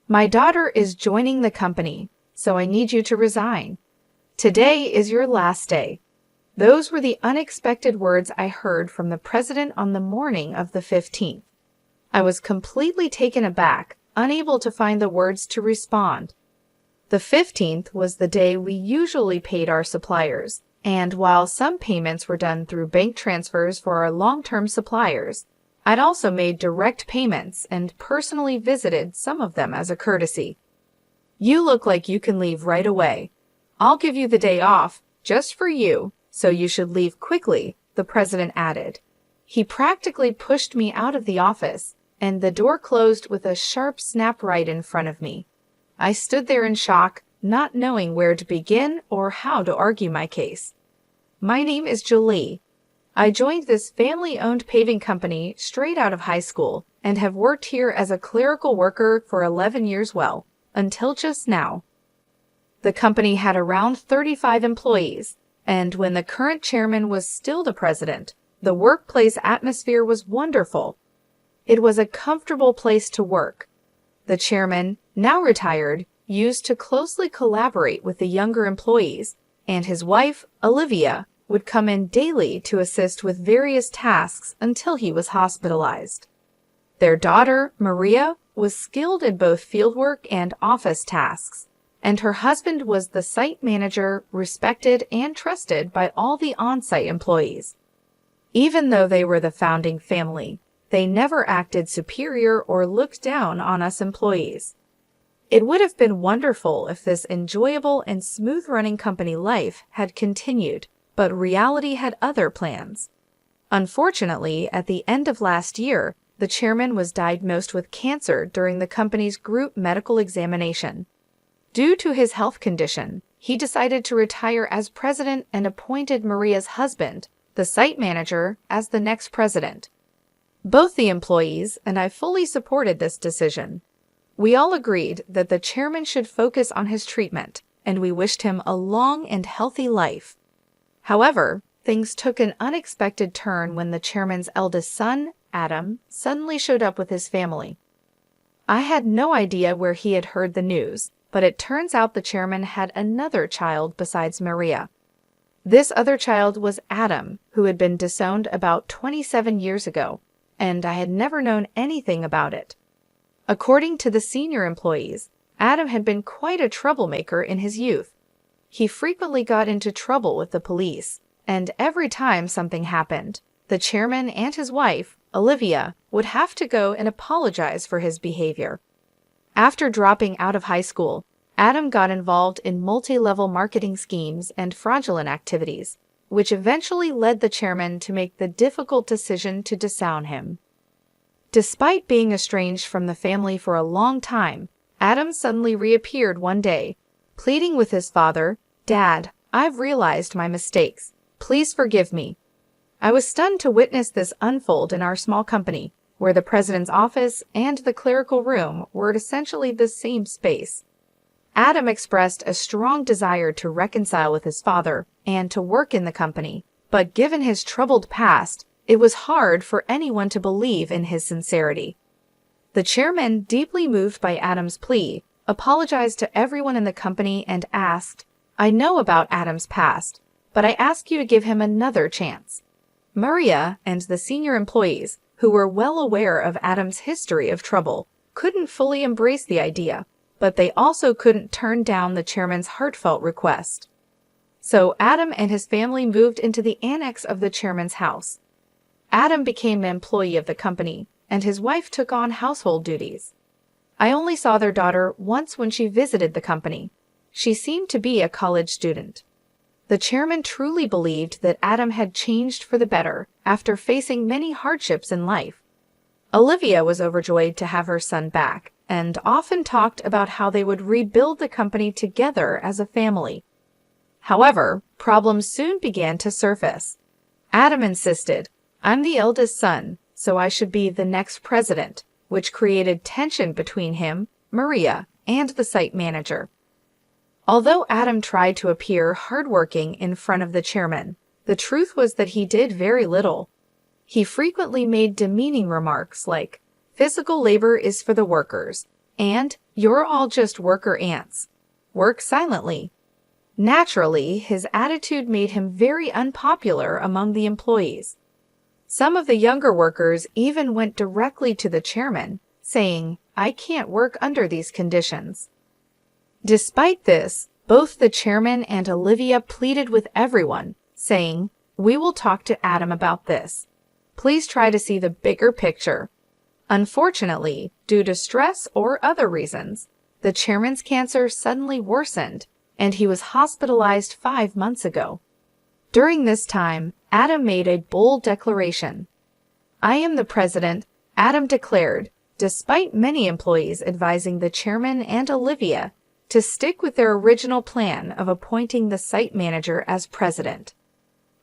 My daughter is joining the company, so I need you to resign. Today is your last day." Those were the unexpected words I heard from the president on the morning of the 15th. I was completely taken aback, unable to find the words to respond. The 15th was the day we usually paid our suppliers, and while some payments were done through bank transfers for our long-term suppliers, I'd also made direct payments and personally visited some of them as a courtesy. "You look like you can leave right away. I'll give you the day off, just for you, so you should leave quickly," the president added. He practically pushed me out of the office, and the door closed with a sharp snap right in front of me. I stood there in shock, not knowing where to begin or how to argue my case. My name is Julie. I joined this family-owned paving company straight out of high school and have worked here as a clerical worker for 11 years until just now. The company had around 35 employees, and when the current chairman was still the president, the workplace atmosphere was wonderful. It was a comfortable place to work. The chairman, now retired, used to closely collaborate with the younger employees, and his wife, Olivia, would come in daily to assist with various tasks until he was hospitalized. Their daughter, Maria, was skilled in both fieldwork and office tasks, and her husband was the site manager, respected and trusted by all the on-site employees. Even though they were the founding family, they never acted superior or looked down on us employees. It would have been wonderful if this enjoyable and smooth-running company life had continued, but reality had other plans. Unfortunately, at the end of last year, the chairman was diagnosed with cancer during the company's group medical examination. Due to his health condition, he decided to retire as president and appointed Maria's husband, the site manager, as the next president. Both the employees and I fully supported this decision. We all agreed that the chairman should focus on his treatment, and we wished him a long and healthy life. However, things took an unexpected turn when the chairman's eldest son, Adam, suddenly showed up with his family. I had no idea where he had heard the news, but it turns out the chairman had another child besides Maria. This other child was Adam, who had been disowned about 27 years ago, and I had never known anything about it. According to the senior employees, Adam had been quite a troublemaker in his youth. He frequently got into trouble with the police, and every time something happened, the chairman and his wife, Olivia, would have to go and apologize for his behavior. After dropping out of high school, Adam got involved in multi-level marketing schemes and fraudulent activities, which eventually led the chairman to make the difficult decision to disown him. Despite being estranged from the family for a long time, Adam suddenly reappeared one day, pleading with his father, "Dad, I've realized my mistakes. Please forgive me." I was stunned to witness this unfold in our small company, where the president's office and the clerical room were essentially the same space. Adam expressed a strong desire to reconcile with his father and to work in the company, but given his troubled past, it was hard for anyone to believe in his sincerity. The chairman, deeply moved by Adam's plea, apologized to everyone in the company and asked, "I know about Adam's past, but I ask you to give him another chance." Maria and the senior employees, who were well aware of Adam's history of trouble, couldn't fully embrace the idea, but they also couldn't turn down the chairman's heartfelt request. So Adam and his family moved into the annex of the chairman's house. Adam became an employee of the company, and his wife took on household duties. I only saw their daughter once when she visited the company. She seemed to be a college student. The chairman truly believed that Adam had changed for the better after facing many hardships in life. Olivia was overjoyed to have her son back, and often talked about how they would rebuild the company together as a family. However, problems soon began to surface. Adam insisted, "I'm the eldest son, so I should be the next president," which created tension between him, Maria, and the site manager. Although Adam tried to appear hardworking in front of the chairman, the truth was that he did very little. He frequently made demeaning remarks like, "Physical labor is for the workers. And you're all just worker ants. Work silently. Naturally, his attitude made him very unpopular among the employees. Some of the younger workers even went directly to the chairman, saying, "I can't work under these conditions." Despite this, both the chairman and Olivia pleaded with everyone, saying, "We will talk to Adam about this. Please try to see the bigger picture." Unfortunately, due to stress or other reasons, the chairman's cancer suddenly worsened, and he was hospitalized 5 months ago. During this time, Adam made a bold declaration. "I am the president," Adam declared, despite many employees advising the chairman and Olivia to stick with their original plan of appointing the site manager as president.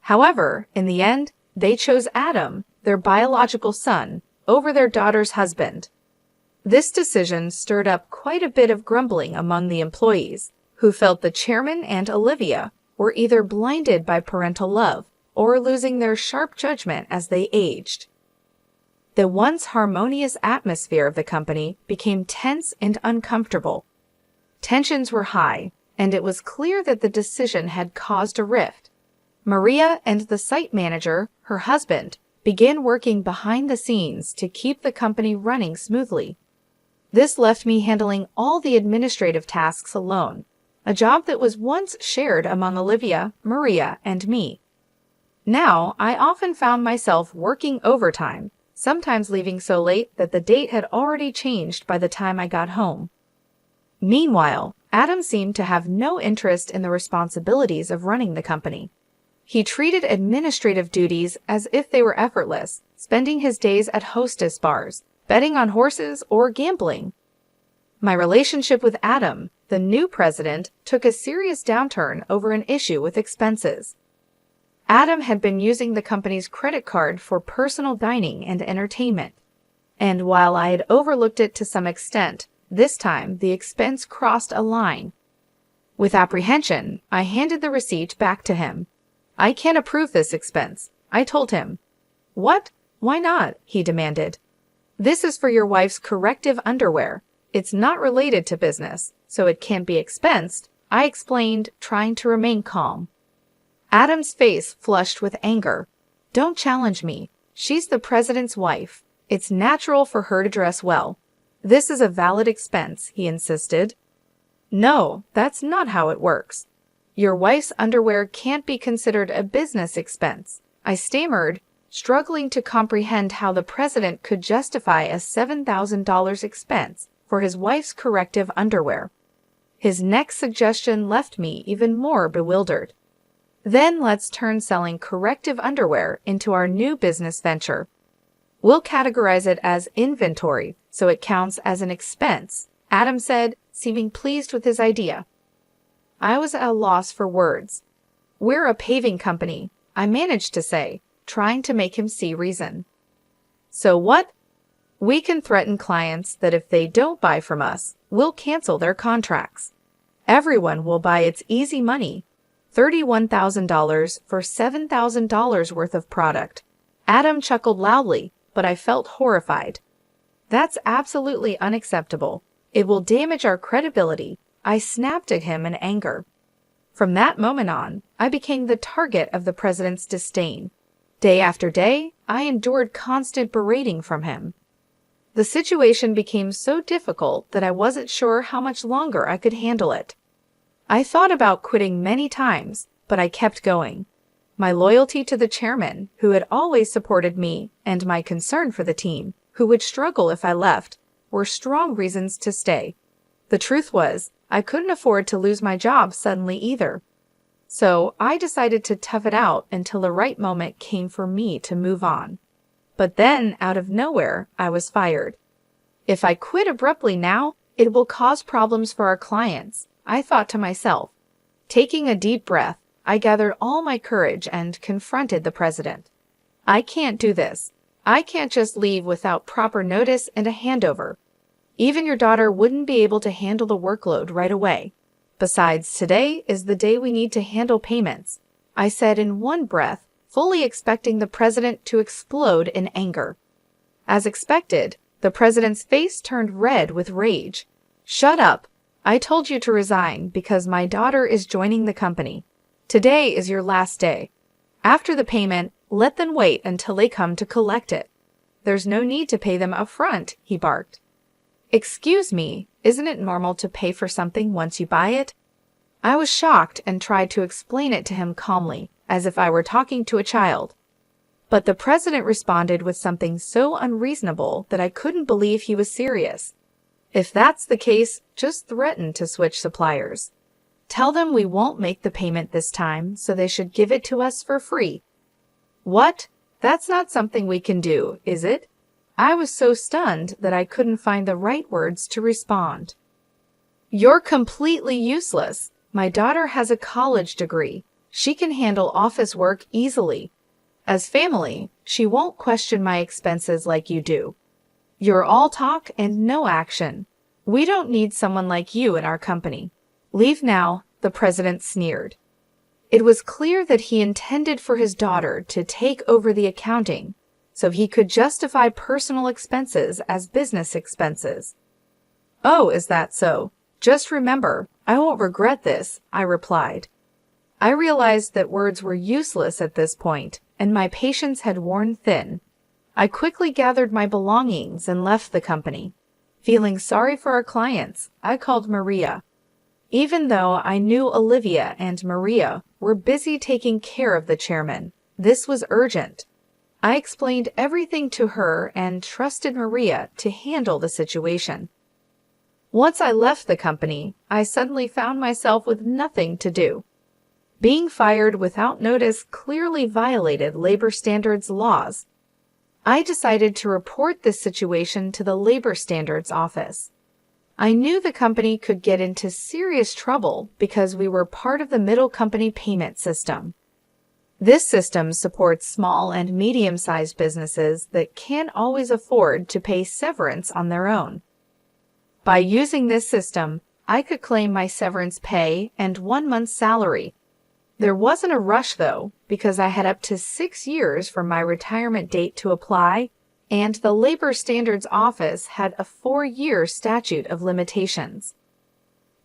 However, in the end, they chose Adam, their biological son, over their daughter's husband. This decision stirred up quite a bit of grumbling among the employees, who felt the chairman and Olivia were either blinded by parental love or losing their sharp judgment as they aged. The once harmonious atmosphere of the company became tense and uncomfortable. Tensions were high, and it was clear that the decision had caused a rift. Maria and the site manager, her husband, began working behind the scenes to keep the company running smoothly. This left me handling all the administrative tasks alone, a job that was once shared among Olivia, Maria, and me. Now, I often found myself working overtime, sometimes leaving so late that the date had already changed by the time I got home. Meanwhile, Adam seemed to have no interest in the responsibilities of running the company. He treated administrative duties as if they were effortless, spending his days at hostess bars, betting on horses, or gambling. My relationship with Adam, the new president, took a serious downturn over an issue with expenses. Adam had been using the company's credit card for personal dining and entertainment. And while I had overlooked it to some extent, this time the expense crossed a line. With apprehension, I handed the receipt back to him. "I can't approve this expense," I told him. "What? Why not?" he demanded. "This is for your wife's corrective underwear. It's not related to business, so it can't be expensed," I explained, trying to remain calm. Adam's face flushed with anger. "Don't challenge me. She's the president's wife. It's natural for her to dress well. This is a valid expense," he insisted. "No, that's not how it works. Your wife's underwear can't be considered a business expense," I stammered, struggling to comprehend how the president could justify a $7,000 expense for his wife's corrective underwear. His next suggestion left me even more bewildered. "Then let's turn selling corrective underwear into our new business venture. We'll categorize it as inventory, so it counts as an expense," Adam said, seeming pleased with his idea. I was at a loss for words. "We're a paving company," I managed to say, trying to make him see reason. "So what? We can threaten clients that if they don't buy from us, we'll cancel their contracts. Everyone will buy It's easy money. $31,000 for $7,000 worth of product." Adam chuckled loudly, but I felt horrified. "That's absolutely unacceptable. It will damage our credibility," I snapped at him in anger. From that moment on, I became the target of the president's disdain. Day after day, I endured constant berating from him. The situation became so difficult that I wasn't sure how much longer I could handle it. I thought about quitting many times, but I kept going. My loyalty to the chairman, who had always supported me, and my concern for the team, who would struggle if I left, were strong reasons to stay. The truth was, I couldn't afford to lose my job suddenly either. So I decided to tough it out until the right moment came for me to move on. But then, out of nowhere, I was fired. If I quit abruptly now, it will cause problems for our clients, I thought to myself. Taking a deep breath, I gathered all my courage and confronted the president. "I can't do this. I can't just leave without proper notice and a handover. Even your daughter wouldn't be able to handle the workload right away. Besides, today is the day we need to handle payments," I said in one breath, fully expecting the president to explode in anger. As expected, the president's face turned red with rage. Shut up. I told you to resign because my daughter is joining the company. Today is your last day. After the payment, let them wait until they come to collect it. There's no need to pay them up front, he barked. Excuse me, isn't it normal to pay for something once you buy it? I was shocked and tried to explain it to him calmly, as if I were talking to a child. But the president responded with something so unreasonable that I couldn't believe he was serious. If that's the case, just threaten to switch suppliers. Tell them we won't make the payment this time, so they should give it to us for free. What? That's not something we can do, is it? I was so stunned that I couldn't find the right words to respond. You're completely useless. My daughter has a college degree. She can handle office work easily. As family, she won't question my expenses like you do. You're all talk and no action. We don't need someone like you in our company. Leave now, the president sneered. It was clear that he intended for his daughter to take over the accounting, so he could justify personal expenses as business expenses. Oh, is that so? Just remember, I won't regret this, I replied. I realized that words were useless at this point, and my patience had worn thin. I quickly gathered my belongings and left the company. Feeling sorry for our clients, I called Maria. Even though I knew Olivia and Maria were busy taking care of the chairman, this was urgent. I explained everything to her and trusted Maria to handle the situation. Once I left the company, I suddenly found myself with nothing to do. Being fired without notice clearly violated labor standards laws. I decided to report this situation to the Labor Standards Office. I knew the company could get into serious trouble because we were part of the middle company payment system. This system supports small and medium-sized businesses that can't always afford to pay severance on their own. By using this system, I could claim my severance pay and 1 month's salary. There wasn't a rush, though, because I had up to 6 years from my retirement date to apply, and the Labor Standards Office had a 4-year statute of limitations.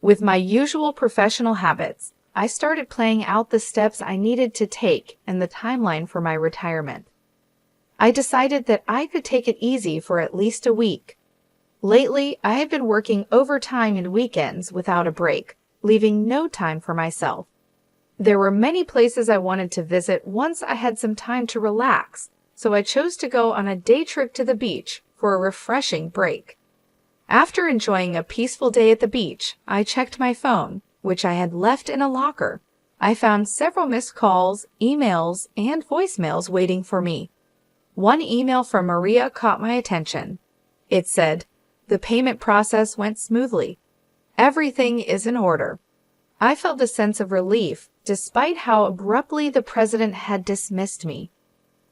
With my usual professional habits, I started planning out the steps I needed to take and the timeline for my retirement. I decided that I could take it easy for at least a week. Lately, I had been working overtime and weekends without a break, leaving no time for myself. There were many places I wanted to visit once I had some time to relax, so I chose to go on a day trip to the beach for a refreshing break. After enjoying a peaceful day at the beach, I checked my phone, which I had left in a locker. I found several missed calls, emails, and voicemails waiting for me. One email from Maria caught my attention. It said, "The payment process went smoothly. Everything is in order." I felt a sense of relief, despite how abruptly the president had dismissed me.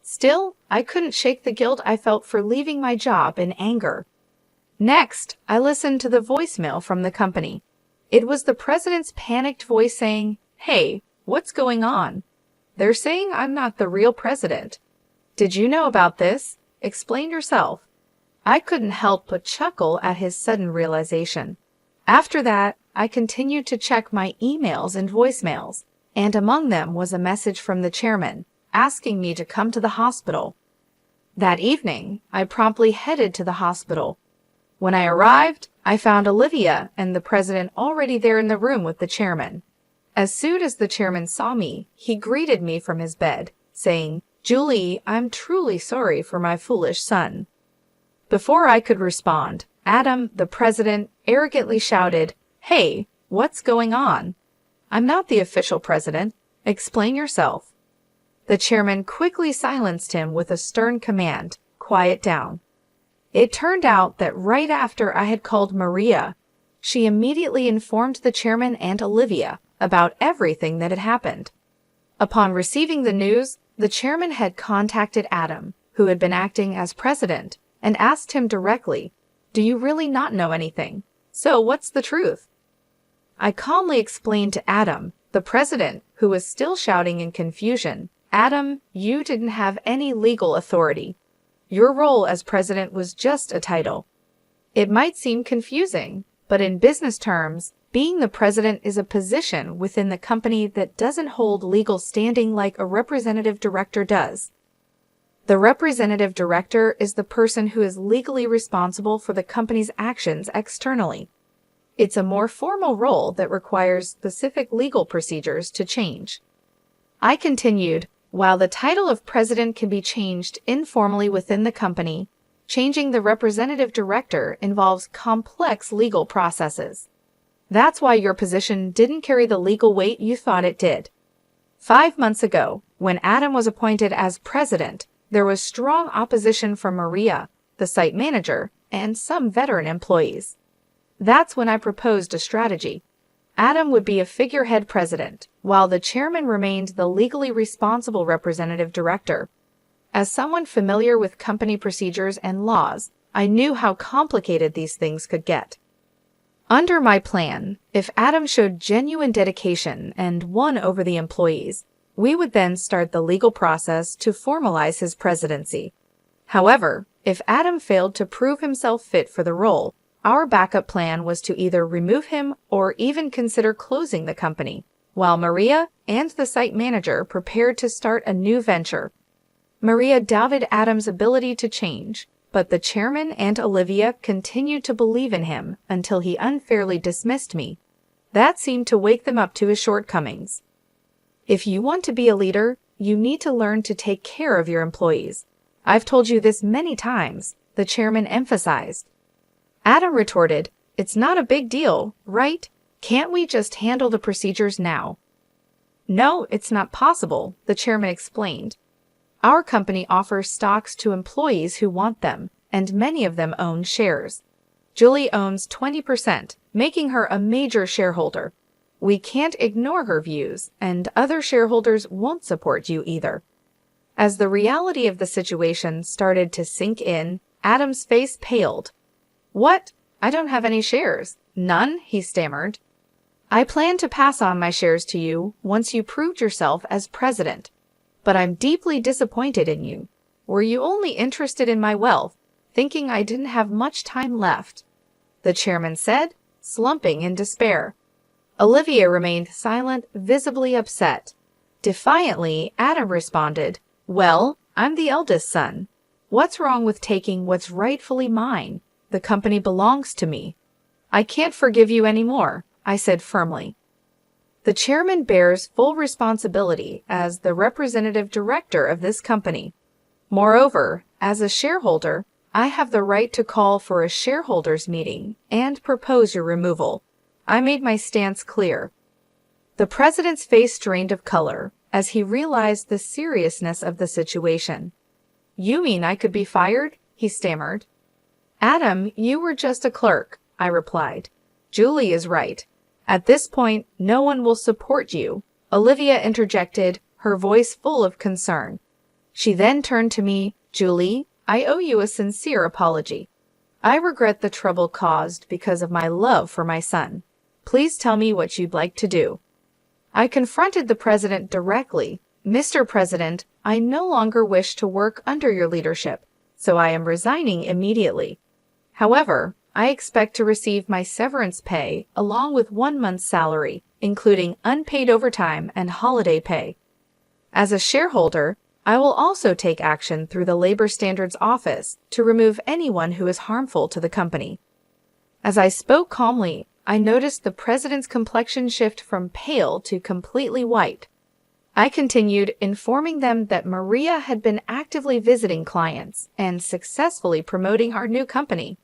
Still, I couldn't shake the guilt I felt for leaving my job in anger. Next, I listened to the voicemail from the company. It was the president's panicked voice saying, "Hey, what's going on? They're saying I'm not the real president. Did you know about this? Explain yourself." I couldn't help but chuckle at his sudden realization. After that, I continued to check my emails and voicemails, and among them was a message from the chairman, asking me to come to the hospital. That evening, I promptly headed to the hospital. When I arrived, I found Olivia and the president already there in the room with the chairman. As soon as the chairman saw me, he greeted me from his bed, saying, "Julie, I'm truly sorry for my foolish son." Before I could respond, Adam, the president, arrogantly shouted, "Hey, what's going on? I'm not the official president. Explain yourself." The chairman quickly silenced him with a stern command, "Quiet down." It turned out that right after I had called Maria, she immediately informed the chairman and Olivia about everything that had happened. Upon receiving the news, the chairman had contacted Adam, who had been acting as president, and asked him directly, "Do you really not know anything? So what's the truth?" I calmly explained to Adam, the president, who was still shouting in confusion, "Adam, you didn't have any legal authority. Your role as president was just a title." It might seem confusing, But in business terms, being the president is a position within the company that doesn't hold legal standing like a representative director does. The representative director is the person who is legally responsible for the company's actions externally. It's a more formal role that requires specific legal procedures to change. I continued, while the title of president can be changed informally within the company, changing the representative director involves complex legal processes. That's why your position didn't carry the legal weight you thought it did. 5 months ago, when Adam was appointed as president, there was strong opposition from Maria, the site manager, and some veteran employees. That's when I proposed a strategy. Adam would be a figurehead president, while the chairman remained the legally responsible representative director. As someone familiar with company procedures and laws, I knew how complicated these things could get. Under my plan, if Adam showed genuine dedication and won over the employees, we would then start the legal process to formalize his presidency. However, if Adam failed to prove himself fit for the role, our backup plan was to either remove him or even consider closing the company, while Maria and the site manager prepared to start a new venture. Maria doubted Adam's ability to change, but the chairman and Olivia continued to believe in him until he unfairly dismissed me. That seemed to wake them up to his shortcomings. If you want to be a leader, you need to learn to take care of your employees. I've told you this many times, the chairman emphasized. Adam retorted, "It's not a big deal, right? Can't we just handle the procedures now?" "No, it's not possible," the chairman explained. "Our company offers stocks to employees who want them, and many of them own shares. Julie owns 20%, making her a major shareholder. We can't ignore her views, and other shareholders won't support you either." As the reality of the situation started to sink in, Adam's face paled. "What? I don't have any shares." "None?" he stammered. "I plan to pass on my shares to you once you proved yourself as president. But I'm deeply disappointed in you. Were you only interested in my wealth, thinking I didn't have much time left?" the chairman said, slumping in despair. Olivia remained silent, visibly upset. Defiantly, Adam responded, "Well, I'm the eldest son. What's wrong with taking what's rightfully mine? The company belongs to me." "I can't forgive you anymore," I said firmly. The chairman bears full responsibility as the representative director of this company. Moreover, as a shareholder, I have the right to call for a shareholders' meeting and propose your removal. I made my stance clear. The president's face drained of color as he realized the seriousness of the situation. "You mean I could be fired?" he stammered. "Adam, you were just a clerk," I replied. "Julie is right. At this point, no one will support you," Olivia interjected, her voice full of concern. She then turned to me, "Julie, I owe you a sincere apology. I regret the trouble caused because of my love for my son. Please tell me what you'd like to do." I confronted the president directly. "Mr. President, I no longer wish to work under your leadership, so I am resigning immediately. However, I expect to receive my severance pay along with 1 month's salary, including unpaid overtime and holiday pay. As a shareholder, I will also take action through the Labor Standards Office to remove anyone who is harmful to the company." As I spoke calmly, I noticed the president's complexion shift from pale to completely white. I continued, informing them that Maria had been actively visiting clients and successfully promoting our new company.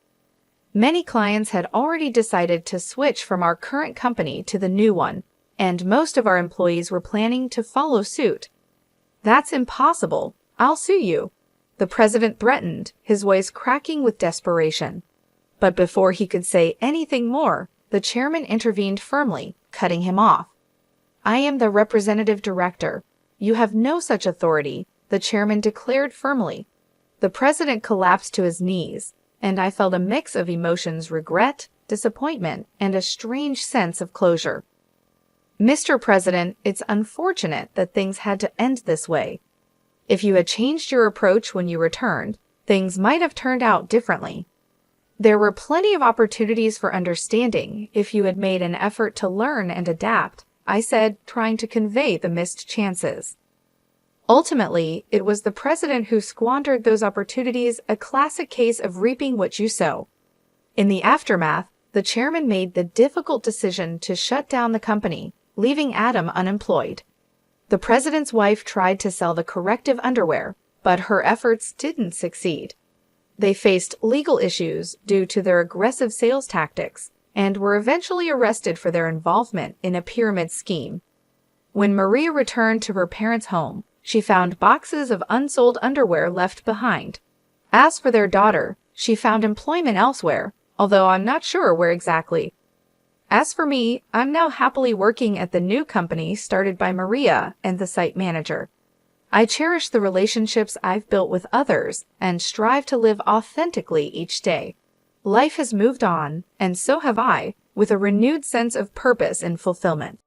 Many clients had already decided to switch from our current company to the new one, and most of our employees were planning to follow suit. "That's impossible. I'll sue you," the president threatened, his voice cracking with desperation. But before he could say anything more, the chairman intervened firmly, cutting him off. "I am the representative director. You have no such authority," the chairman declared firmly. The president collapsed to his knees, and I felt a mix of emotions: regret, disappointment, and a strange sense of closure. "Mr. President, it's unfortunate that things had to end this way. If you had changed your approach when you returned, things might have turned out differently." There were plenty of opportunities for understanding if you had made an effort to learn and adapt, I said, trying to convey the missed chances. Ultimately, it was the president who squandered those opportunities, a classic case of reaping what you sow. In the aftermath, the chairman made the difficult decision to shut down the company, leaving Adam unemployed. The president's wife tried to sell the corrective underwear, but her efforts didn't succeed. They faced legal issues due to their aggressive sales tactics and were eventually arrested for their involvement in a pyramid scheme. When Maria returned to her parents' home, she found boxes of unsold underwear left behind. As for their daughter, she found employment elsewhere, although I'm not sure where exactly. As for me, I'm now happily working at the new company started by Maria and the site manager. I cherish the relationships I've built with others and strive to live authentically each day. Life has moved on, and so have I, with a renewed sense of purpose and fulfillment.